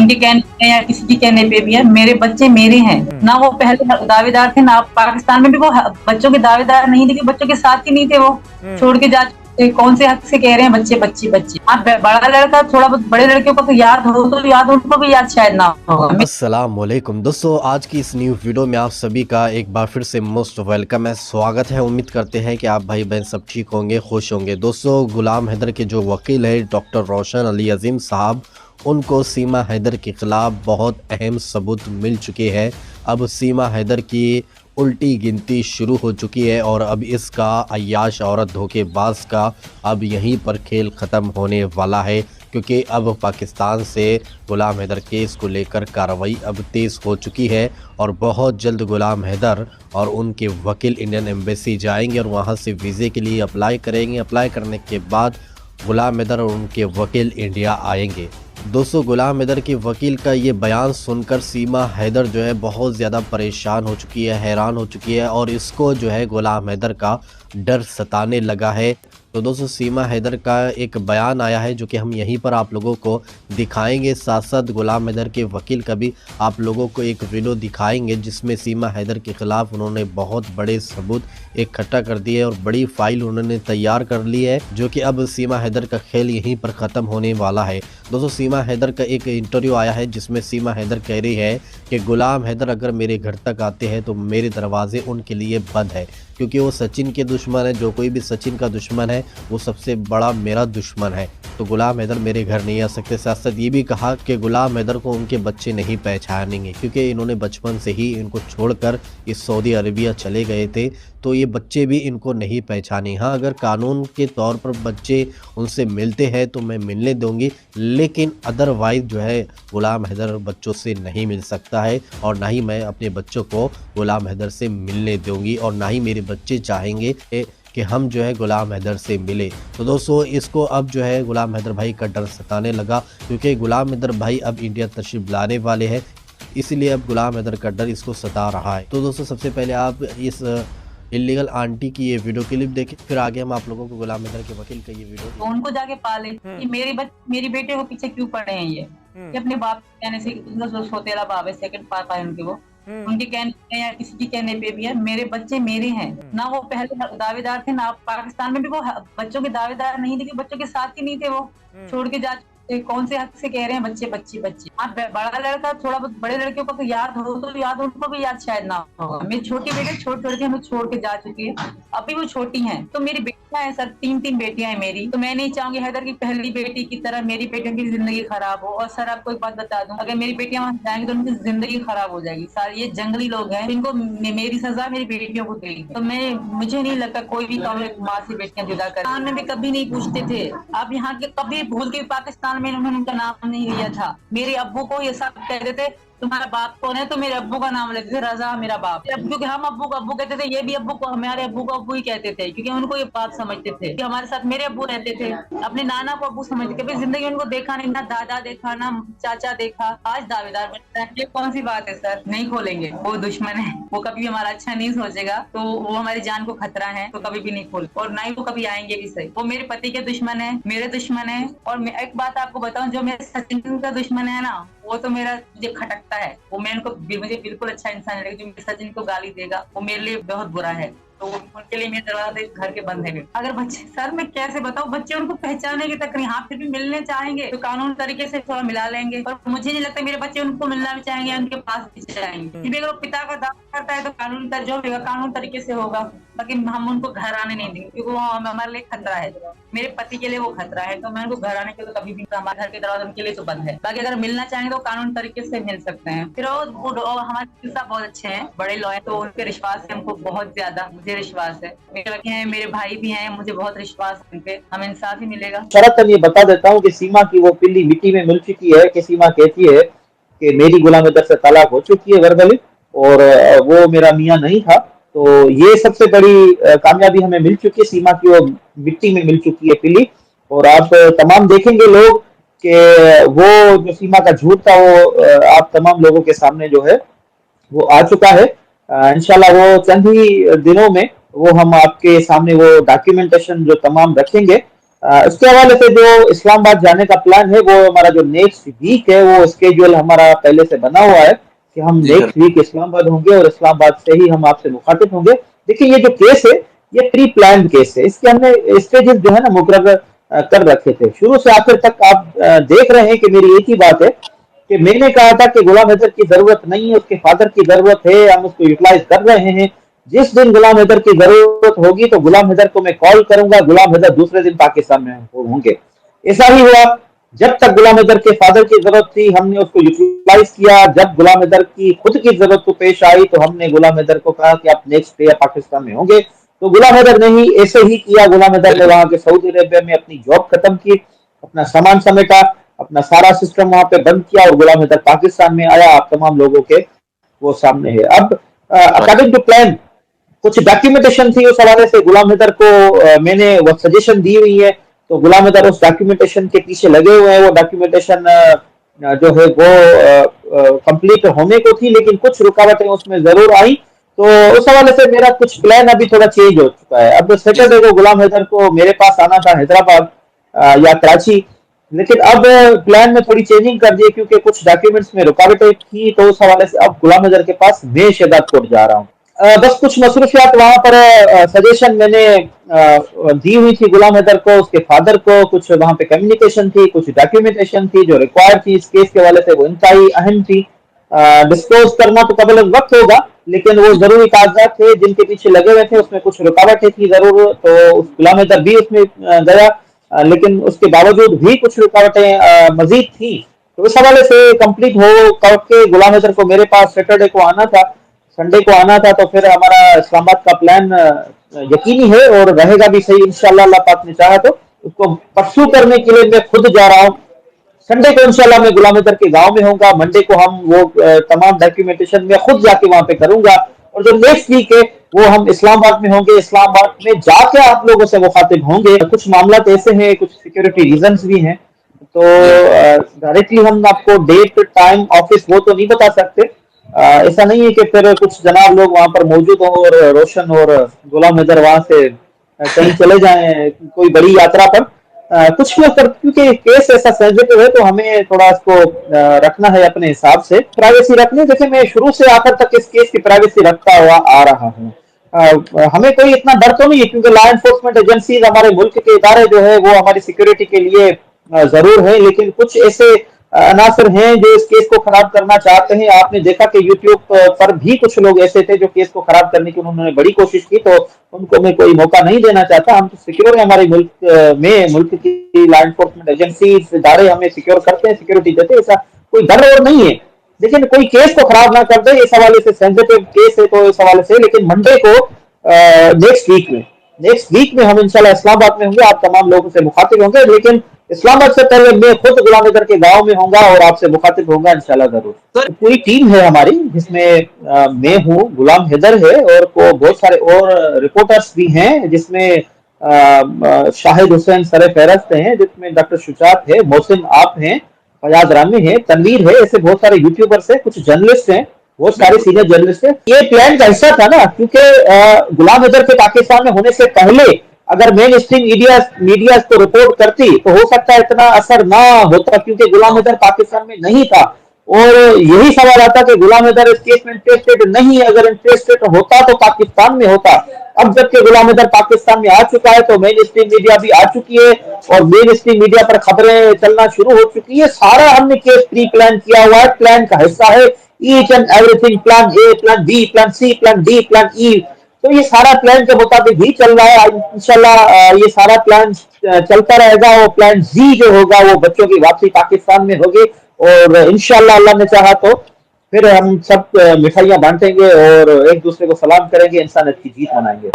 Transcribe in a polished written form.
उनके कहने पे या किसी के कहने पे भी है, मेरे बच्चे मेरे हैं ना। वो पहले दावेदार थे ना, पाकिस्तान में भी वो बच्चों के दावेदार नहीं थे, बच्चों के साथ ही नहीं थे, वो छोड़ के जा चुके। कौन से हक से कह रहे हैं बच्चे बच्चे बच्चे? आप बड़ा लड़का थोड़ा बहुत बड़े लड़कियों को तो याद हो, तो याद उनको भी याद शायद ना हो। अस्सलाम वालेकुम दोस्तों, आज की इस न्यू वीडियो में आप सभी का एक बार फिर से मोस्ट वेलकम है, स्वागत है। उम्मीद करते हैं कि आप भाई बहन सब ठीक होंगे, खुश होंगे। दोस्तों, गुलाम हैदर के जो वकील है डॉक्टर रोशन अली अजीम साहब, उनको सीमा हैदर के ख़िलाफ़ बहुत अहम सबूत मिल चुके हैं। अब सीमा हैदर की उल्टी गिनती शुरू हो चुकी है और अब इसका अय्याश औरत धोखेबाज का अब यहीं पर खेल ख़त्म होने वाला है, क्योंकि अब पाकिस्तान से गुलाम हैदर केस को लेकर कार्रवाई अब तेज़ हो चुकी है और बहुत जल्द गुलाम हैदर और उनके वकील इंडियन एम्बेसी जाएंगे और वहां से वीज़े के लिए अप्लाई करेंगे। अप्लाई करने के बाद गुलाम हैदर और उनके वकील इंडिया आएंगे। दोस्तों, गुलाम हैदर के वकील का ये बयान सुनकर सीमा हैदर जो है बहुत ज़्यादा परेशान हो चुकी है, हैरान हो चुकी है और इसको जो है गुलाम हैदर का डर सताने लगा है। तो दोस्तों, सीमा हैदर का एक बयान आया है जो कि हम यहीं पर आप लोगों को दिखाएंगे। साथ साथ गुलाम हैदर के वकील का भी आप लोगों को एक वीडियो दिखाएंगे जिसमें सीमा हैदर के ख़िलाफ़ उन्होंने बहुत बड़े सबूत इकट्ठा कर दिए और बड़ी फाइल उन्होंने तैयार कर ली है, जो कि अब सीमा हैदर का खेल यहीं पर ख़त्म होने वाला है। दोस्तों, सीमा हैदर का एक इंटरव्यू आया है जिसमें सीमा हैदर कह रही है कि गुलाम हैदर अगर मेरे घर तक आते हैं तो मेरे दरवाजे उनके लिए बंद है, क्योंकि वो सचिन के दुश्मन है। जो कोई भी सचिन का दुश्मन है वो सबसे बड़ा मेरा दुश्मन है, तो गुलाम हैदर मेरे घर नहीं आ सकते। साथ साथ ये भी कहा कि गुलाम हैदर को उनके बच्चे नहीं पहचानेंगे, क्योंकि इन्होंने बचपन से ही इनको छोड़कर इस सऊदी अरेबिया चले गए थे, तो ये बच्चे भी इनको नहीं पहचाने। हाँ, अगर कानून के तौर पर बच्चे उनसे मिलते हैं तो मैं मिलने दूंगी, लेकिन अदरवाइज जो है गुलाम हैदर बच्चों से नहीं मिल सकता है और ना ही मैं अपने बच्चों को गुलाम हैदर से मिलने दूंगी और ना ही मेरे बच्चे चाहेंगे कि हम जो है गुलाम हैदर से मिले। तो दोस्तों, इसको अब जो है गुलाम हैदर भाई का डर सताने लगा, क्योंकि गुलाम हैदर भाई अब इंडिया तशरीफ लाने वाले हैं, इसलिए अब गुलाम हैदर का डर इसको सता रहा है। तो दोस्तों, सबसे पहले आप इस इलीगल आंटी की ये वीडियो क्लिप देखें, फिर आगे हम आप लोगों को गुलाम हैदर के वकील का ये वीडियो तो उनको जाके पाले कि मेरी बेटे को पीछे क्यों पड़े हैं ये कि अपने बाप के कहने से, उनका सोतेला बाप है, सेकंड पापा है उनके, वो उनके कहने पे या किसी के कहने पे भी है, मेरे बच्चे मेरे हैं ना। वो पहले दावेदार थे ना, पाकिस्तान में भी वो बच्चों के दावेदार नहीं थे, बच्चों के साथ ही नहीं थे, वो छोड़ के जा चुके। कौन से हक से कह रहे हैं बच्चे बच्चे बच्चे? आप बड़ा लड़का थोड़ा बहुत बड़े लड़कियों को तो याद हो, तो याद उनको भी याद शायद ना हो। मेरी छोटी बेटे छोटे छोटे हमें छोड़ के जा चुकी है, अभी वो छोटी हैं। तो मेरी बेटियां हैं सर, तीन बेटियां हैं मेरी, तो मैं नहीं चाहूंगी हैदर की पहली बेटी की तरह मेरी बेटियों की जिंदगी खराब हो। और सर आपको एक बात बता दूं, अगर मेरी बेटियां वहां जाएंगी तो उनकी जिंदगी खराब हो जाएगी। सारे ये जंगली लोग हैं, इनको मेरी सजा मेरी बेटियों को देगी। तो मुझे नहीं लगता कोई भी माँ से बेटियां जुदा कर। पाकिस्तान में भी कभी नहीं पूछते थे, आप यहाँ के कभी भूल के पाकिस्तान में उन्होंने उनका नाम नहीं लिया था। मेरे अब्बू को ये सब कहते थे तुम्हारा बाप कौन है, तो मेरे अब्बू का नाम लेते थे, रजा मेरा बाप। क्योंकि हम अब्बू को अब्बू कहते थे, ये भी अब्बू को हमारे अब्बू को अब्बू ही कहते थे, क्योंकि उनको ये बात समझते थे कि हमारे साथ मेरे अब्बू रहते थे, अपने नाना को अब्बू समझते थे। जिंदगी उनको देखा नहीं, ना दादा देखा ना चाचा देखा, आज दावेदार बनता है। ये कौन सी बात है सर? नहीं खोलेंगे, वो दुश्मन है, वो कभी हमारा अच्छा नहीं सोचेगा, तो वो हमारी जान को खतरा है, तो कभी भी नहीं खोल, और ना ही वो कभी आएंगे भी सही। वो मेरे पति के दुश्मन है, मेरे दुश्मन है। और एक बात आपको बताऊं, जो मेरे सचिन का दुश्मन है ना, वो तो मेरा मुझे खटकता है, वो मैं उनको मुझे बिल्कुल अच्छा इंसान है, जो मेरे सचिन को गाली देगा वो मेरे लिए बहुत बुरा है, तो उनके लिए मेरे दरवाजे घर के बंद है। अगर बच्चे सर मैं कैसे बताऊं, बच्चे उनको पहचानेंगे तक नहीं, हाँ फिर भी मिलने चाहेंगे तो कानून तरीके से थोड़ा मिला लेंगे, पर मुझे नहीं लगता मेरे बच्चे उनको मिलना भी चाहेंगे, उनके पास भी जाएंगे। अगर वो पिता का दावा करता है तो कानून जो होगा कानून तरीके से होगा, बाकी हम उनको घर आने नहीं देंगे, क्योंकि वो हमारे लिए खतरा है, मेरे पति के लिए वो खतरा है। तो मैं उनको घर आने के तो कभी भी, हमारे घर के दरवाजे उनके लिए तो बंद है। बाकी अगर मिलना चाहेंगे तो कानून तरीके से मिल सकते हैं। फिर हमारे साहब बहुत अच्छे हैं, बड़े लॉयर, तो उनके विश्वास से हमको बहुत ज्यादा, मुझे विश्वास है, मेरे भाई भी हैं, मुझे बहुत विश्वास है उनपे, हमें इंसाफ ही मिलेगा। शरतन ये बता देता हूँ कि सीमा की वो पिल्ली मिट्टी में मिल चुकी है, कि सीमा कहती है कि मेरी गुलाम हैदर से तलाक हो चुकी है वर्बली, और वो मेरा मियाँ नहीं था। तो ये सबसे बड़ी कामयाबी हमें मिल चुकी है, सीमा की वो मिट्टी में मिल चुकी है पिल्ली। और आप तमाम देखेंगे लोग कि वो जो सीमा का झूठ था वो आप तमाम लोगों के सामने जो है वो आ चुका है। इंशाल्लाह वो चंद ही दिनों में वो हम आपके सामने वो डॉक्यूमेंटेशन जो तमाम रखेंगे, उसके हवाले से जो इस्लामाबाद जाने का प्लान है, वो हमारा जो नेक्स्ट वीक है, वो स्केड्यूल हमारा पहले से बना हुआ है कि हम नेक्स्ट वीक इस्लामाबाद होंगे और इस्लामाबाद से ही हम आपसे मुखातिब होंगे। देखिए, ये जो केस है ये प्री प्लान केस है, इसके हमने स्टेजेस जो है ना मुकर्रर कर रखे थे। शुरू से आखिर तक आप देख रहे हैं कि मेरी एक ही बात है कि मैंने कहा था कि गुलाम हैदर की जरूरत नहीं है, उसके फादर की जरूरत है, हम उसको यूटिलाइज कर रहे हैं। जिस दिन गुलाम हैदर की जरूरत होगी तो गुलाम हैदर को मैं कॉल करूंगा, गुलाम हैदर दूसरे दिन पाकिस्तान में होंगे। ऐसा ही हुआ। जब तक गुलाम हैदर के फादर की जरूरत थी हमने उसको यूटिलाइज किया, जब गुलाम हैदर की खुद की जरूरत को पेश आई तो हमने गुलाम हैदर को कहा कि आप नेक्स्ट डे पाकिस्तान में होंगे। तो गुलाम हैदर ने ही ऐसे ही किया। गुलाम हैदर ने वहां के सऊदी अरेबिया में अपनी जॉब खत्म की, अपना सामान समेटा, अपना सारा सिस्टम वहां पे बंद किया और गुलाम हैदर पाकिस्तान में आया। आप तमाम लोगों के वो सामने है। अब अकॉर्डिंग टू प्लान कुछ डॉक्यूमेंटेशन थी, उस हवाले से गुलाम हैदर को मैंने वो सजेशन दी हुई है, तो गुलाम हैदर उस डॉक्यूमेंटेशन के पीछे लगे हुए हैं। वो डॉक्यूमेंटेशन जो है वो कंप्लीट होने को थी, लेकिन कुछ रुकावटें उसमें जरूर आई। तो उस हवाले से मेरा कुछ प्लान अभी थोड़ा चेंज हो चुका है। अब सैटरडे को गुलाम हैदर को मेरे पास आना था हैदराबाद या कराची, लेकिन अब प्लान में थोड़ी चेंजिंग कर दी क्योंकि कुछ डॉक्यूमेंट्स में रुकावटें थी। तो उस हवाले से अब गुलाम हैदर के पास मैं शहजाद कोट जा रहा हूँ। बस कुछ मसरूफियात वहां पर सजेशन मैंने दी हुई थी गुलाम हैदर को, उसके फादर को। कुछ वहां पे कम्युनिकेशन थी, कुछ डॉक्यूमेंटेशन थी जो रिक्वायर्ड थी इस केस के हवाले से, वो इंतहाई अहम थी। डिस्क्लोज करना तो कबल वक्त होगा, लेकिन वो जरूरी कागजात थे जिनके पीछे लगे हुए थे, उसमें कुछ रुकावटें थी जरूर। तो गुलाम हैदर भी उसमें गया, लेकिन उसके बावजूद भी कुछ रुकावटें मजीद थी। तो इस हवाले से कंप्लीट हो करके गुलाम हैदर को मेरे पास सैटरडे को आना था, संडे को आना था। तो फिर हमारा इस्लामाबाद का प्लान यकीनी है और रहेगा भी सही इंशाल्लाह, अल्लाह पाक ने चाहा तो। उसको परसू करने के लिए मैं खुद जा रहा हूँ। संडे को इंशाल्लाह मैं गुलाम हैदर के गांव में होऊंगा। मंडे को हम वो तमाम डॉक्यूमेंटेशन में खुद जाके वहां पे करूंगा, और जो नेक्स्ट वीक है वो हम इस्लामाबाद में होंगे। इस्लामाबाद में जाके आप लोगों से मुखातिब होंगे। कुछ मामला ऐसे हैं, कुछ सिक्योरिटी रीजंस भी हैं, तो डायरेक्टली हम आपको डेट टाइम ऑफिस वो तो नहीं बता सकते। ऐसा नहीं है कि फिर कुछ जनाब लोग वहां पर मौजूद हों और रोशन और गुलाम हैदर वहां से कहीं चले जाएं कोई बड़ी यात्रा पर। कुछ लोग क्योंकि केस ऐसा सेंसिटिव है तो हमें थोड़ा इसको रखना है अपने हिसाब से, प्राइवेसी रखनी। जैसे मैं शुरू से आखिर तक इस केस की प्राइवेसी रखता हुआ आ रहा हूँ। हमें कोई इतना डर तो नहीं है क्योंकि लॉ एनफोर्समेंट एजेंसीज हमारे मुल्क के इदारे जो है वो हमारी सिक्योरिटी के लिए जरूर है, लेकिन कुछ ऐसे अनासर हैं जो इस केस को खराब करना चाहते हैं। आपने देखा कि यूट्यूब पर भी कुछ लोग ऐसे थे जो केस को खराब करने की उन्होंने बड़ी कोशिश की, तो उनको मैं कोई मौका नहीं देना चाहता। हम तो सिक्योर है, हमारे मुल्क की लॉ एनफोर्समेंट एजेंसी इदारे हमें सिक्योर करते हैं, सिक्योरिटी देते हैं, ऐसा कोई डर और नहीं है। लेकिन कोई केस को खराब ना कर दे, इस हवाले से सेंसिटिव केस है तो इस हवाले से। लेकिन मंडे को नेक्स्ट वीक में हम इंशाल्लाह इस्लामाबाद में होंगे, आप तमाम लोगों से मुखातिब होंगे। लेकिन इस्लामाबाद से पहले मैं खुद गुलाम हैदर के गांव में होऊंगा और आपसे मुखातिब होऊंगा इंशाल्लाह जरूर। तो पूरी टीम है हमारी जिसमें मैं हूँ, गुलाम हैदर है और को बहुत सारे और रिपोर्टर्स भी हैं, जिसमें शाहिद हुसैन सर फहरस्त हैं, जिसमें डॉक्टर शुजात है, मोहसिन आप हैं, फयाज रामी है, तनवीर है, ऐसे बहुत सारे यूट्यूबर्स हैं, कुछ जर्नलिस्ट हैं, बहुत सारे सीनियर जर्नलिस्ट हैं। ये प्लान का हिस्सा था ना, क्योंकि गुलाम हैदर के पाकिस्तान में होने से पहले अगर मेन स्ट्रीम मीडिया को रिपोर्ट करती तो हो सकता है इतना असर ना होता, क्योंकि गुलाम हैदर पाकिस्तान में नहीं था। और यही सवाल आता कि गुलाम हैदर इस केस में इंटरेस्टेड नहीं है, अगर इंटरेस्टेड होता तो पाकिस्तान में होता। अब जबकि गुलाम हैदर पाकिस्तान में आ चुका है तो मेन स्ट्रीम मीडिया भी आ चुकी है और मेन स्ट्रीम मीडिया पर खबरें चलना शुरू हो चुकी है। सारा हमने केस प्री प्लान किया हुआ है, प्लान का हिस्सा है each and everything. Plan A, plan B, plan C, plan D, plan E, तो ये सारा प्लान के मुताबिक ही चल रहा है। इंशाल्लाह ये सारा प्लान चलता रहेगा। और प्लान जी जो होगा वो बच्चों की वापसी पाकिस्तान में होगी, और इंशाल्लाह अल्लाह ने चाहा तो फिर हम सब मिठाइयां बांटेंगे और एक दूसरे को सलाम करेंगे, इंसानियत की जीत मनाएंगे।